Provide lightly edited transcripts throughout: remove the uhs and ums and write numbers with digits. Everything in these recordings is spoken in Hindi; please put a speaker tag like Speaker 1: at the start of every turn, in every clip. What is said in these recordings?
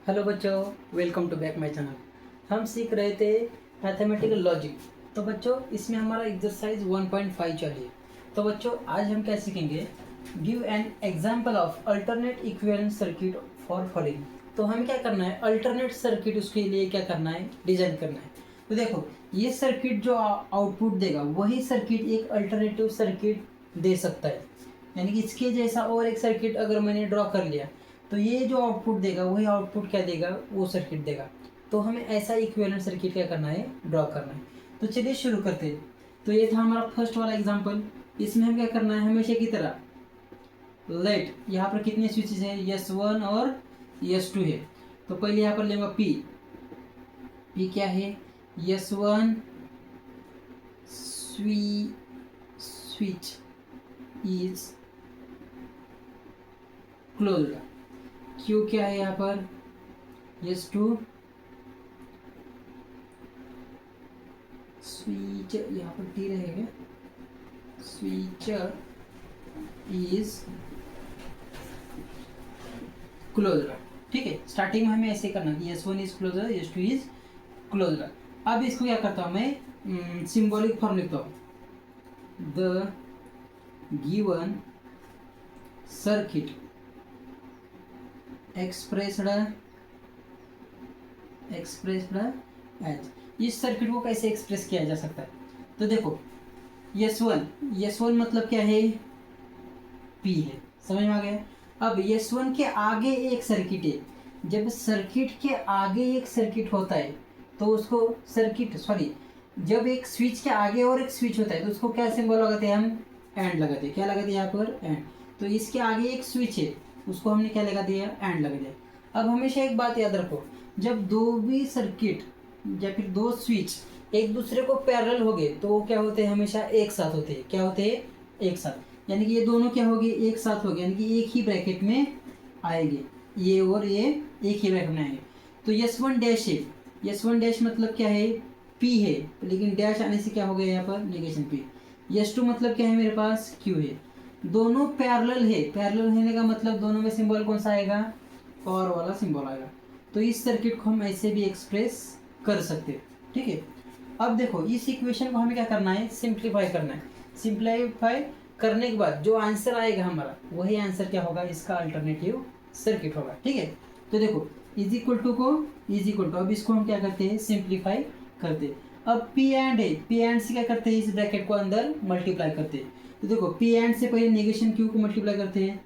Speaker 1: हेलो बच्चों, welcome to back my channel. हम सीख रहे थे मैथमेटिकल लॉजिक। तो बच्चों इसमें हमारा एक्सरसाइज 1.5 चलिए। तो बच्चों आज हम क्या सीखेंगे, give an example of alternate equivalent circuit for following. तो हमें क्या करना है, अल्टरनेट सर्किट उसके लिए क्या करना है, डिजाइन करना है। तो देखो ये सर्किट जो आउटपुट देगा वही सर्किट एक अल्टरनेटिव सर्किट दे सकता है। यानी कि इसके जैसा और एक सर्किट अगर मैंने ड्रॉ कर लिया तो ये जो आउटपुट देगा वही आउटपुट क्या देगा, वो सर्किट देगा। तो हमें ऐसा इक्विवेलेंट सर्किट क्या करना है, ड्रॉ करना है। तो चलिए शुरू करते हैं। तो ये था हमारा फर्स्ट वाला एग्जांपल। इसमें हम क्या करना है, हमेशा की तरह लेट यहाँ पर कितने स्विचेस हैं, S1 और S2 है। तो पहले यहाँ पर लेंगे P क्या है, S1 switch is closed. Q क्या है यहाँ पर, S2 स्विच, यहाँ पर T रहेगा, स्विच इज क्लोज्ड। ठीक है, स्टार्टिंग में हमें ऐसे करना कि S1 is closed, S2 is closed. अब इसको क्या करता हूँ मैं, सिंबॉलिक फॉर्म लिखता हूँ, the given circuit expressed as. इस सर्किट को कैसे एक्सप्रेस किया जा सकता है। तो देखो S1 मतलब क्या है, P है, समझ में आ गया। अब S1 के आगे एक सर्किट है। जब सर्किट के आगे एक सर्किट होता है तो उसको जब एक स्विच के आगे और एक स्विच होता है तो उसको क्या सिंबल लगाते हैं, हम एंड लगाते हैं। क्या लगाते हैं यहाँ पर, एंड। तो इसके आगे एक स्विच है, उसको हमने क्या लगा दिया, एंड लगा दिया। अब हमेशा एक बात याद रखो, जब दो भी सर्किट या फिर दो स्विच एक दूसरे को पैरेलल हो गए तो वो क्या होते हैं, हमेशा एक साथ होते हैं। क्या होते हैं, एक साथ। यानी कि ये दोनों क्या हो गए, एक साथ हो गए, यानी कि एक ही ब्रैकेट में आएंगे, ये और ये एक ही ब्रैकेट में आएंगे। तो S1 डैश है, S1 डैश मतलब क्या है, P है, लेकिन डैश आने से क्या हो गया यहाँ पर, नेगेशन P। S2 मतलब क्या है, मेरे पास Q है। दोनों पैरेलल है, पैरेलल होने का मतलब दोनों में सिंबल कौन सा आएगा, और वाला सिंबल आएगा। तो इस सर्किट को हम ऐसे भी एक्सप्रेस कर सकते हैं। ठीक है, अब देखो इस इक्वेशन को हमें क्या करना है, सिंप्लीफाई करना है। सिंप्लीफाई करने के बाद जो आंसर आएगा हमारा वही आंसर क्या होगा, इसका अल्टरनेटिव सर्किट होगा। ठीक है, तो देखो इज इक्वल टू को इज इक्वल टू, अब इसको हम क्या करते हैं, सिंप्लीफाई करते हैं। अब P एंड है, P एंड से क्या करते हैं, इस ब्रैकेट को अंदर मल्टीप्लाई करते हैं। तो देखो P एंड से पहले नेगेशन Q को मल्टीप्लाई करते हैं।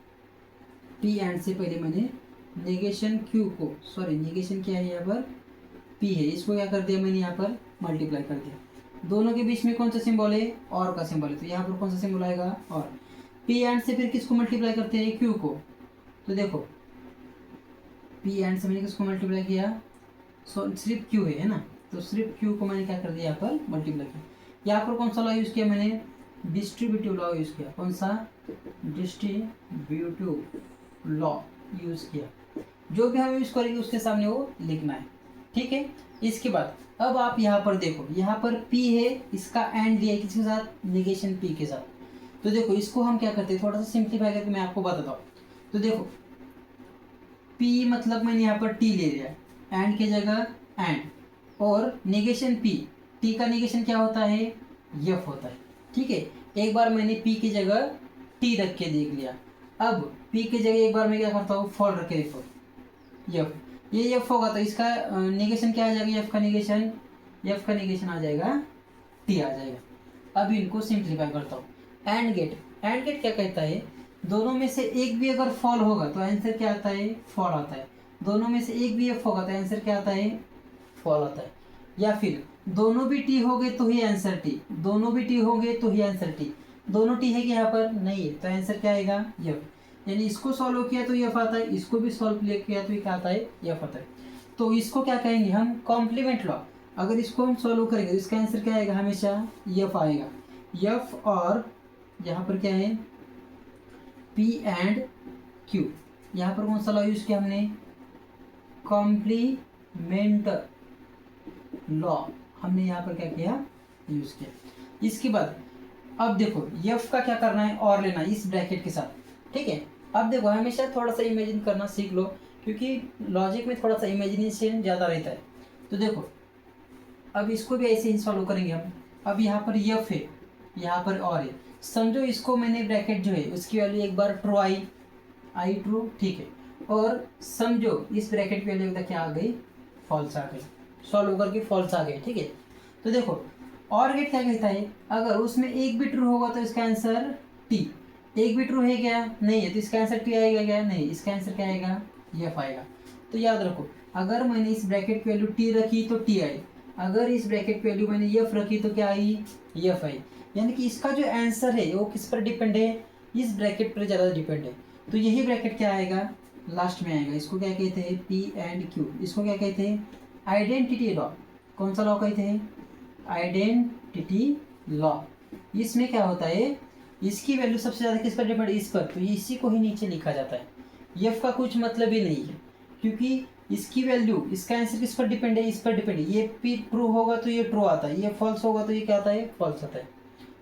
Speaker 1: P एंड से पहले मैंने नेगेशन Q को, नेगेशन क्या है यहाँ पर, P है, इसको क्या कर दिया मैंने यहाँ पर मल्टीप्लाई कर दिया। दोनों के बीच में कौन सा सिंबल है, और का सिंबल है, तो यहाँ पर कौन सा सिंबल आएगा, और। P एंड से फिर किसको मल्टीप्लाई करते हैं, Q को। तो देखो P एंड से मैंने किसको मल्टीप्लाई किया, सिर्फ Q है ना, तो सिर्फ Q को मैंने क्या कर दिया, यहाँ पर मल्टीप्लाई किया। यहाँ पर कौन सा लॉ यूज़ किया मैंने, डिस्ट्रीब्यूटिव लॉ यूज़ किया। कौन सा, डिस्ट्रीब्यूटिव लॉ यूज़ किया। जो भी हम यूज़ करेंगे उसके सामने वो लिखना है। ठीक है, इसके बाद अब आप यहाँ पर देखो, यहाँ पर P है, इसका एंड दिया है किसके साथ, नेगेशन P के साथ। तो देखो इसको हम क्या करते हैं, थोड़ा सा सिंप्लीफाई करके मैं आपको बताता हूँ। तो देखो P मतलब मैंने यहाँ पर T ले लिया, एंड की जगह एंड, और नेगेशन P, T का नेगेशन क्या होता है, F होता है। ठीक है, एक बार मैंने P की जगह T रख के देख लिया। अब P की जगह एक बार मैं क्या करता हूँ, फॉल रख के देखो, F। ये F होगा तो इसका नेगेशन क्या आ जाएगा, F का नेगेशन आ जाएगा T आ जाएगा। अब इनको सिंप्लीफाई करता हूँ। एंड गेट क्या कहता है, दोनों में से एक भी अगर फॉल होगा तो आंसर क्या आता है, फॉल आता है। दोनों में से एक भी F होगा तो आंसर क्या आता है, फॉल आता है। या फिर दोनों भी T हो गए तो ही आंसर T, दोनों भी T हो गए तो ही आंसर T। दोनों T है कि यहाँ पर नहीं है, तो आंसर क्या आएगा, F। यानी इसको सॉल्व किया तो F आता है, इसको भी सॉल्व किया तो क्या आता है, F आता है। तो इसको क्या कहेंगे हम, कॉम्प्लीमेंट लॉ। अगर इसको हम सॉल्व करेंगे तो इसका आंसर क्या आएगा, हमेशा F आएगा। F और यहाँ पर क्या है, P एंड Q। यहाँ पर कौन सा लॉ यूज किया हमने, कॉम्प्लीमेंट लॉ हमने यहाँ पर क्या किया, यूज किया। इसके बाद अब देखो F का क्या करना है, और लेना है इस ब्रैकेट के साथ। ठीक है, अब देखो हमेशा थोड़ा सा इमेजिन करना सीख लो, क्योंकि लॉजिक में थोड़ा सा इमेजिनेशन ज़्यादा रहता है। तो देखो अब इसको भी ऐसे ही सॉल्व करेंगे हम। अब यहाँ पर यफ है, यहाँ पर और है, समझो इसको मैंने ब्रैकेट जो है उसकी वैल्यू एक बार ट्रू आई, आई ट्रू, ठीक है। और समझो इस ब्रैकेट की वैल्यू क्या आ गई, फॉल्स आ गई, सॉल्व करके फॉल्स आ गई, ठीक है। तो देखो और गेट क्या कहता है, अगर उसमें एक भी ट्रू होगा तो इसका आंसर टी, एक भी ट्रू है क्या, नहीं है, तो इसका आंसर टी आएगा क्या, नहीं, इसका आंसर क्या आएगा, एफ आएगा। तो याद रखो अगर मैंने इस ब्रैकेट की वैल्यू टी रखी तो टी आई, अगर इस ब्रैकेट की वैल्यू मैंने एफ रखी तो क्या आई, एफ आई। यानी कि इसका जो आंसर है वो किस पर डिपेंड है, इस ब्रैकेट पर ज़्यादा डिपेंड है। तो यही ब्रैकेट क्या आएगा, लास्ट में आएगा। इसको क्या कहते हैं, पी एंड क्यू। इसको क्या कहते हैं, आइडेंटिटी लॉ। कौन सा लॉ कहते हैं, आइडेंटिटी लॉ। इसमें क्या होता है, इसकी वैल्यू सबसे ज़्यादा किस पर डिपेंड है, इस पर, तो इसी को ही नीचे लिखा जाता है। एफ का कुछ मतलब ही नहीं है, क्योंकि इसकी वैल्यू, इसका आंसर किस पर डिपेंड है, इस पर डिपेंड है। ये पी ट्रू होगा तो ये ट्रू आता है, ये फॉल्स होगा तो ये क्या आता है, फॉल्स आता है।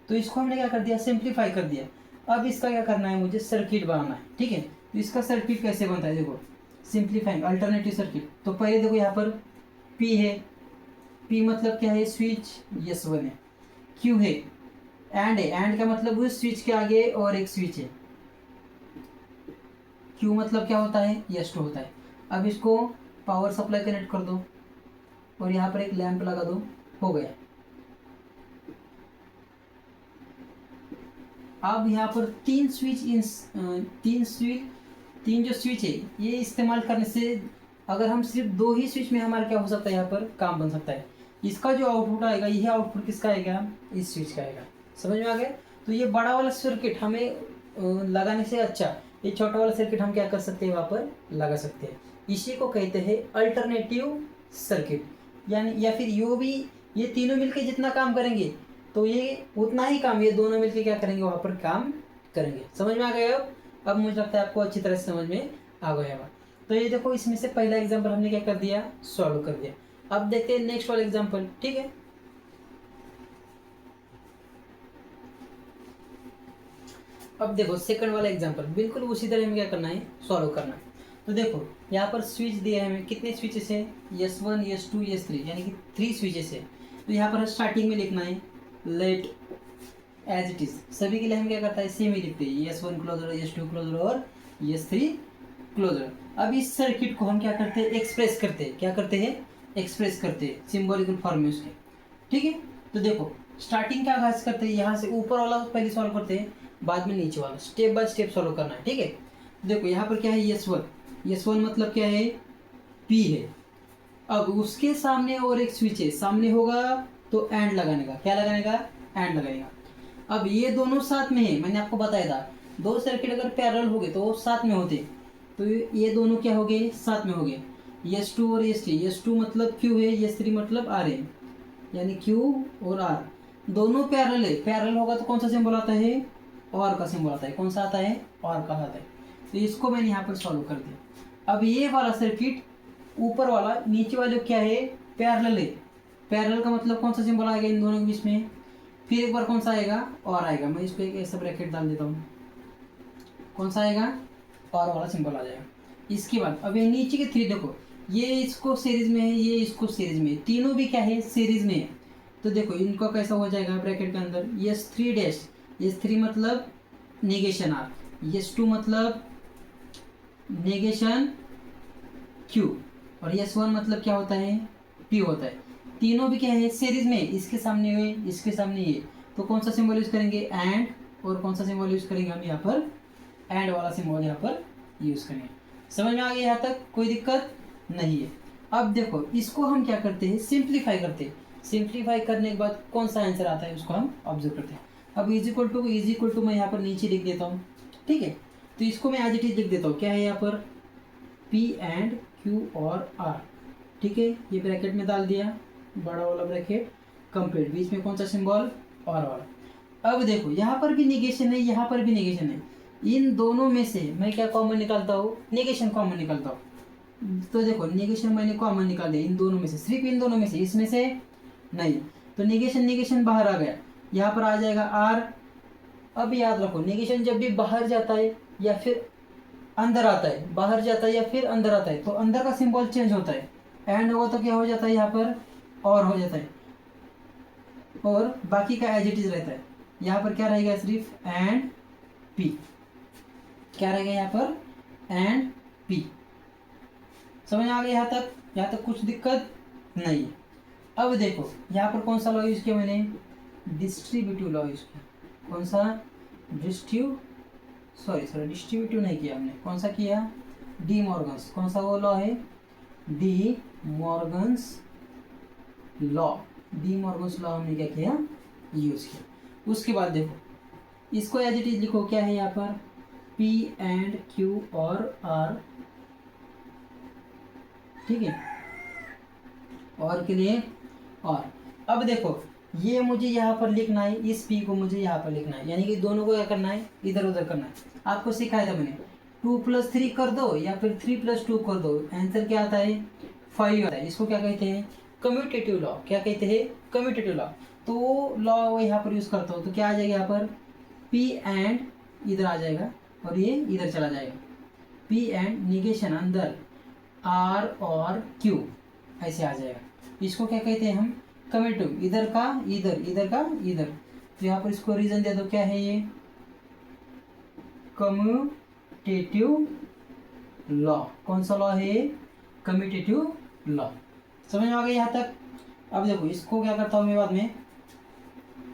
Speaker 1: तो इसको हमने क्या कर दिया, सिंप्लीफाई कर दिया। अब इसका क्या करना है, मुझे सर्किट बनाना है, ठीक है। तो इसका सर्किट कैसे बनता है, देखो सिंप्लीफाइंग अल्टरनेटिव सर्किट। तो पहले देखो यहाँ पर पी है, पी मतलब क्या है, स्विच, यस वन है। क्यू है, एंड है, एंड का मतलब उस स्विच के आगे और एक स्विच है। क्यू मतलब क्या होता है, यस टू होता है। अब इसको पावर सप्लाई कनेक्ट कर दो और यहाँ पर एक लैंप लगा दो, हो गया। अब यहाँ पर तीन जो स्विच है ये इस्तेमाल करने से अगर हम सिर्फ दो ही स्विच में हमारा क्या हो सकता है, यहाँ पर काम बन सकता है। इसका जो आउटपुट आएगा यह आउटपुट किसका आएगा, इस स्विच का आएगा। समझ में आ गया। तो ये बड़ा वाला सर्किट हमें लगाने से अच्छा ये छोटा वाला सर्किट हम क्या कर सकते हैं, वहाँ पर लगा सकते हैं। इसी को कहते हैं अल्टरनेटिव सर्किट। यानी या फिर यो भी, ये तीनों मिलकर जितना काम करेंगे तो ये उतना ही काम ये दोनों मिलकर क्या करेंगे, वहाँ पर काम करेंगे। समझ में आ गया। अब मुझे लगता है आपको अच्छी तरह से समझ में आ गया होगा। तो ये देखो इसमें से पहला एग्जाम्पल हमने क्या कर दिया, सॉल्व कर दिया। अब देखते हैं नेक्स्ट वाला एग्जाम्पल, ठीक है। अब देखो सेकंड वाला एग्जाम्पल बिल्कुल उसी तरह हमें क्या करना है, सॉल्व करना है। तो देखो यहाँ पर स्विच दिया है हमें, कितने स्विचेस है, S one, S two, S three, यानी कि 3 स्विचेस है। तो यहाँ पर स्टार्टिंग में लिखना है लेट एज इट इज। सभी के लिए हम क्या करता है, सेम ही लिखते हैं, S one closure, S two closure और यस थ्री क्लोजर। अब इस सर्किट को हम क्या करते हैं, एक्सप्रेस करते हैं, क्या करते हैं, एक्सप्रेस करते हैं सिंबॉलिकल फॉर्म में उसके, ठीक है। तो देखो स्टार्टिंग का आगाज करते हैं, यहाँ से ऊपर वाला पहले सॉल्व करते हैं, बाद में नीचे वाला, स्टेप बाय स्टेप सॉल्व करना है, ठीक है। देखो यहाँ पर क्या है, यस वन, यस वन मतलब क्या है, पी है। अब उसके सामने और एक स्विच है, सामने होगा तो एंड लगाने का, क्या लगाने का, एंड लगाने का। अब ये दोनों साथ में है, मैंने आपको बताया था दो सर्किट अगर पैरेलल हो गए तो वो साथ में होते, तो ये दोनों क्या हो गए, साथ में हो गए, यस टू और यस थ्री। यस टू मतलब क्यू है, यस थ्री मतलब आर है, यानी क्यू और आर दोनों पैरेलल है। पैरेलल होगा तो कौन सा सिंबल आता है, और का सिंबल आता है। कौन सा आता है, और का आता है। तो इसको मैंने यहाँ पर सॉल्व कर दिया। अब ये वाला सर्किट ऊपर वाला, नीचे वाले क्या है, पैरेलल है। पैरेलल का मतलब कौन सा सिंबल आएगा इन दोनों के बीच में, फिर एक बार कौन सा आएगा, और आएगा। मैं इसको एक ऐसा ब्रैकेट डाल देता हूँ, कौन सा आएगा, और वाला सिंबल आ जाएगा। इसके बाद अब ये नीचे के 3 देखो, ये इसको सीरीज में है, ये इसको सीरीज में है, तीनों भी क्या है, सीरीज में है। तो देखो इनको कैसा हो जाएगा ब्रैकेट के अंदर, yes three dash, yes three मतलब नेगेशन आर, यस टू मतलब नेगेशन क्यू, और यस वन मतलब क्या होता है, पी होता है। तीनों भी क्या है, सीरीज में, इसके सामने ये, इसके सामने ये। तो कौन सा सिंबल यूज करेंगे, एंड, और कौन सा सिंबल यूज करेंगे हम यहाँ पर, एंड वाला सिंबल यहाँ पर यूज करेंगे। समझ में आ गया, यहाँ तक कोई दिक्कत नहीं है। अब देखो इसको हम क्या करते हैं, सिंप्लीफाई करते हैं। सिंप्लीफाई करने के बाद कौन सा आंसर आता है उसको हम ऑब्जर्व करते हैं। अब इज इक्वल टू मैं यहाँ पर नीचे लिख देता हूँ, ठीक है। तो इसको मैं एज इट इज लिख देता हूँ, क्या है यहाँ पर, पी एंड क्यू और आर, ठीक है। ये ब्रैकेट में डाल दिया, बड़ा वाला ब्रैकेट कंप्लीट, बीच में कौन सा सिंबल, और वाला। अब देखो यहाँ पर भी निगेशन है, यहाँ पर भी निगेशन है। इन दोनों में से मैं क्या कॉमन निकालता हूँ, नेगेशन कॉमन निकालता हूँ। तो देखो नेगेशन मैंने कॉमन निकाल दिया इन दोनों में से, सिर्फ इन दोनों में से, इसमें से नहीं। तो नेगेशन बाहर आ गया, यहाँ पर आ जाएगा आर। अब याद रखो नेगेशन जब भी बाहर जाता है या फिर अंदर आता है, बाहर जाता है या फिर अंदर आता है, तो अंदर का सिंबल चेंज होता है। एंड होगा तो क्या हो जाता है यहाँ पर, और हो जाता है, और बाकी का एज इट इज रहता है। यहाँ पर क्या रहेगा, सिर्फ एंड पी, क्या रहेगा यहाँ पर, एंड पी। समझ आ गया यहाँ तक? यहाँ तक कुछ दिक्कत नहीं है। अब देखो यहाँ पर कौन सा लॉ यूज किया मैंने, डिस्ट्रीब्यूटिव लॉ यूज किया। कौन सा, डिस्ट्रीब्यूटिव नहीं किया हमने, कौन सा किया, डी मॉर्गन्स। कौन सा वो लॉ है, D Morgan's law. D Morgan's law हमने क्या किया, यूज किया। उसके बाद देखो इसको एज इट इज लिखो, क्या है यहाँ पर, पी एंड क्यू और आर, ठीक है, और के लिए और। अब देखो ये मुझे यहाँ पर लिखना है, इस पी को मुझे यहाँ पर लिखना है, यानी कि दोनों को क्या करना है, इधर उधर करना है। आपको सिखाया था मैंने, 2+3 कर दो या फिर 3+2 कर दो, आंसर क्या आता है, 5 आता है। इसको क्या कहते हैं, कम्यूटेटिव लॉ। क्या कहते हैं, कम्यूटेटिव लॉ। तो लॉ यहाँ पर यूज करता हूँ तो क्या आ जाएगा यहाँ पर, पी एंड इधर आ जाएगा और ये इधर चला जाएगा, पी एंड निगेशन अंदर आर और क्यू ऐसे आ जाएगा। इसको क्या कहते हैं हम, कम्यूटेटिव, इधर का इधर, इधर का इधर। तो यहाँ पर इसको रीजन दे दो, क्या है ये, कम्यूटेटिव लॉ। कौन सा लॉ है, कम्यूटेटिव लॉ। समझ में आ गया यहाँ तक? अब देखो इसको क्या करता हूँ मैं बाद में।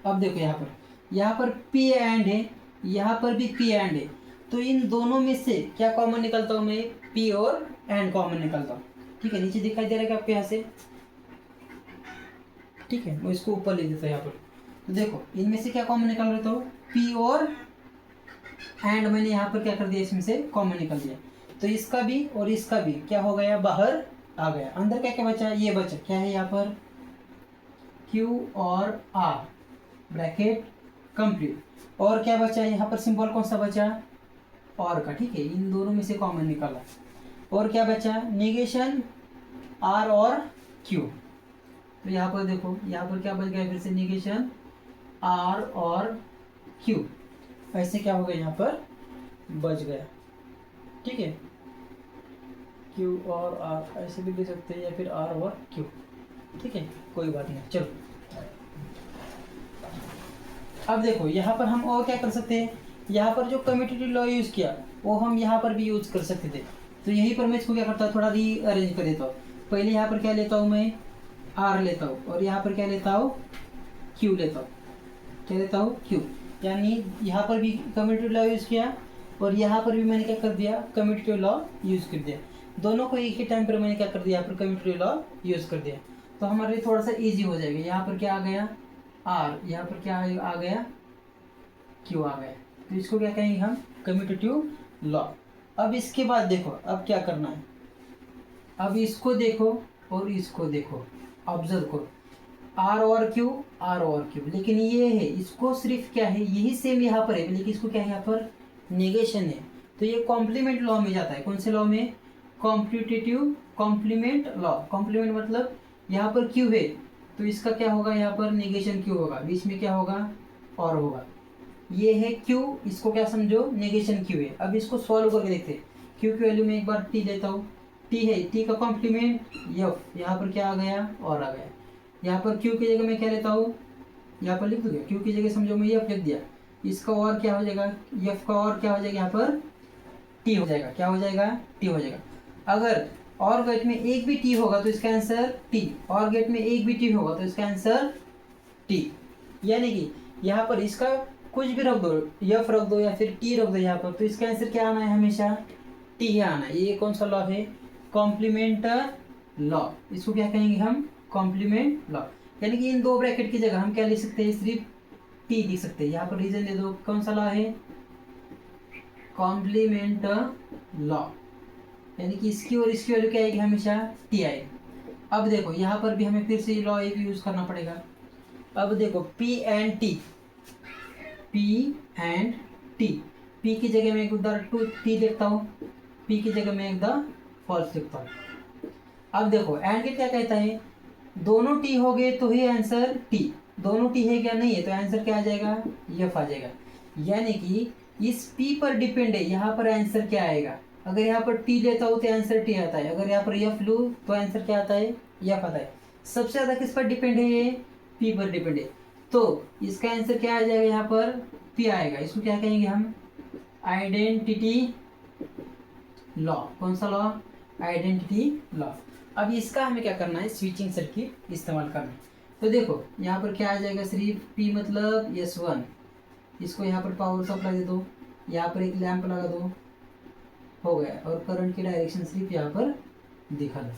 Speaker 1: अब देखो यहाँ पर पी एंड है, यहाँ पर भी पी एंड है, तो इन दोनों में से क्या कॉमन निकलता हूँ मैं, पी और एंड कॉमन निकलता हूँ। ठीक है, नीचे दिखाई दे रहा है क्या आपको यहाँ से, ठीक है, मैं इसको ऊपर लिख देता हूँ यहाँ पर। तो देखो इनमें से क्या कॉमन निकल रहा, पी और एंड मैंने यहाँ पर क्या कर दिया, इसमें से कॉमन निकल दिया। तो इसका भी और इसका भी क्या हो गया, बाहर आ गया। अंदर क्या क्या बचा, ये बचा, क्या है यहाँ पर, Q और R ब्रैकेट कंप्लीट। और क्या बचा यहाँ पर, सिंबल कौन सा बचा, और का, ठीक है, इन दोनों में से कॉमन निकाला। और क्या बचा, नेगेशन R और Q। तो यहाँ पर देखो यहाँ पर क्या बच गया, फिर से नेगेशन R और Q, ऐसे क्या हो गया यहाँ पर बच गया। ठीक है, Q और R ऐसे भी दे सकते हैं या फिर R और Q। ठीक है, कोई बात नहीं। चलो अब देखो यहाँ पर हम और क्या कर सकते हैं, यहाँ पर जो कम्यूटेटिव लॉ यूज किया वो हम यहाँ पर भी यूज कर सकते थे। तो यहीं पर मैं इसको क्या करता हूँ, थोड़ा रीअरेंज कर देता हूँ। पहले यहाँ पर क्या लेता हूँ मैं, R लेता हूँ, और यहाँ पर क्या लेता हूँ, Q लेता हूँ। क्या लेता हूँ, Q। यानी यहाँ पर भी कम्यूटेटिव लॉ यूज किया और यहाँ पर भी मैंने क्या कर दिया, कम्यूटेटिव लॉ यूज कर दिया। दोनों को एक ही टाइम पर मैंने क्या कर दिया, यहाँ पर कम्यूटेटिव लॉ यूज कर दिया। तो हमारे लिए थोड़ा सा इजी हो जाएगा। यहाँ पर क्या आ गया, R, यहाँ पर क्या आ गया, Q आ गया। तो इसको क्या कहेंगे हम, कम्यूटेटिव लॉ। अब इसके बाद देखो अब क्या करना है, अब इसको देखो और इसको देखो, ऑब्जर्व करो, R और Q, R और Q, लेकिन ये है, इसको सिर्फ क्या है, यही सेम यहाँ पर है, लेकिन इसको क्या है, यहाँ पर नेगेशन है। तो ये कॉम्प्लीमेंट लॉ में जाता है। कौन से लॉ में, कॉम्पिटिटिव कॉम्प्लीमेंट लॉ। कॉम्प्लीमेंट मतलब यहाँ पर Q है तो इसका क्या होगा, यहाँ पर नेगेशन Q होगा, बीच में क्या होगा, और होगा। ये है Q, इसको क्या समझो, नेगेशन Q है। अब इसको सॉल्व करके देखते हैं। Q की वैल्यू में एक बार T लेता हूँ, T है, T का कॉम्प्लीमेंट F, यहाँ पर क्या आ गया, और आ गया। यहाँ पर Q की जगह मैं क्या लेता हूँ, यहाँ पर लिख दूंगा, Q की जगह समझो मैं F लिख दिया। इसका और क्या हो जाएगा, F का और क्या हो जाएगा, यहाँ पर T हो जाएगा। क्या हो जाएगा, T हो जाएगा। अगर और गेट में एक भी T होगा तो इसका आंसर T, और गेट में एक भी T होगा तो इसका आंसर T। यानी कि यहाँ पर इसका कुछ भी रख दो, F रख दो या फिर T रख दो यहाँ पर, तो इसका आंसर क्या आना है, हमेशा T ही आना है। ये कौन सा लॉ है, कॉम्प्लीमेंट लॉ। इसको क्या कहेंगे हम, कॉम्प्लीमेंट लॉ। यानी कि इन दो ब्रैकेट की जगह हम क्या लिख सकते हैं, सिर्फ T लिख सकते हैं। यहाँ पर रीजन दे दो, कौन सा लॉ है, कॉम्प्लीमेंट लॉ। यानी कि इसकी और इसकी वैल्यू क्या आएगी, हमेशा T आएगी। अब देखो यहाँ पर भी हमें फिर से लॉ एक यूज करना पड़ेगा। अब देखो P and T, P and T, P की जगह मैं एक उधर 2T लिखता हूँ, P की जगह मैं एक द फॉल्स लिखता हूँ। अब देखो एंड गेट क्या कहता है, दोनों T हो गए तो ही आंसर T, दोनों T है क्या, नहीं है तो आंसर क्या आ जाएगा, F आ जाएगा। यानी कि इस P पर डिपेंड है यहाँ पर आंसर क्या आएगा, अगर यहाँ पर टी लेता हूँ तो आंसर टी आता है, अगर यहाँ पर एफ लूँ तो आंसर क्या आता है, एफ आता है। सबसे ज़्यादा किस पर डिपेंड है ये, पी पर डिपेंड है। तो इसका आंसर क्या आ जाएगा, यहाँ पर पी आएगा। इसको क्या कहेंगे हम, आइडेंटिटी लॉ। कौन सा लॉ, आइडेंटिटी लॉ। अब इसका हमें क्या करना है, स्विचिंग सर्किट इस्तेमाल करना है। तो देखो यहाँ पर क्या आ जाएगा, सिर्फ पी मतलब S1, इसको यहाँ पर पावर सप्लाई दे दो, यहाँ पर एक लैंप लगा दो, हो गया। और करंट की डायरेक्शन सिर्फ यहाँ पर दिखा दो।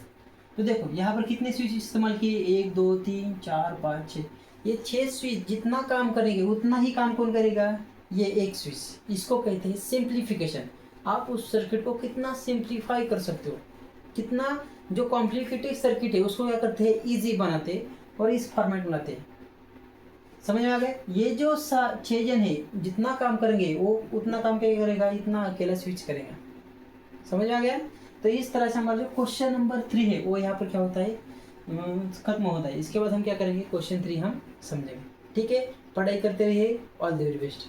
Speaker 1: तो देखो यहाँ पर कितने स्विच इस्तेमाल किए, 1 2 3 4 5 6, ये 6 स्विच जितना काम करेंगे उतना ही काम कौन करेगा, ये एक स्विच। इसको कहते हैं सिंप्लीफिकेशन। आप उस सर्किट को कितना सिंप्लीफाई कर सकते हो, कितना जो कॉम्प्लिकेटेड सर्किट है उसको क्या करते हैं, ईजी बनाते हैं और इस फॉर्मेट बनाते हैं। समझ में आ गया। ये जो 6 जन है जितना काम करेंगे वो उतना काम क्या करेगा, इतना अकेला स्विच करेगा। समझ में आ गया। तो इस तरह से हमारा जो क्वेश्चन नंबर 3 है वो यहाँ पर क्या होता है, खत्म होता है। इसके बाद हम क्या करेंगे, क्वेश्चन 3 हम समझेंगे। ठीक है, पढ़ाई करते रहिए। All the very best.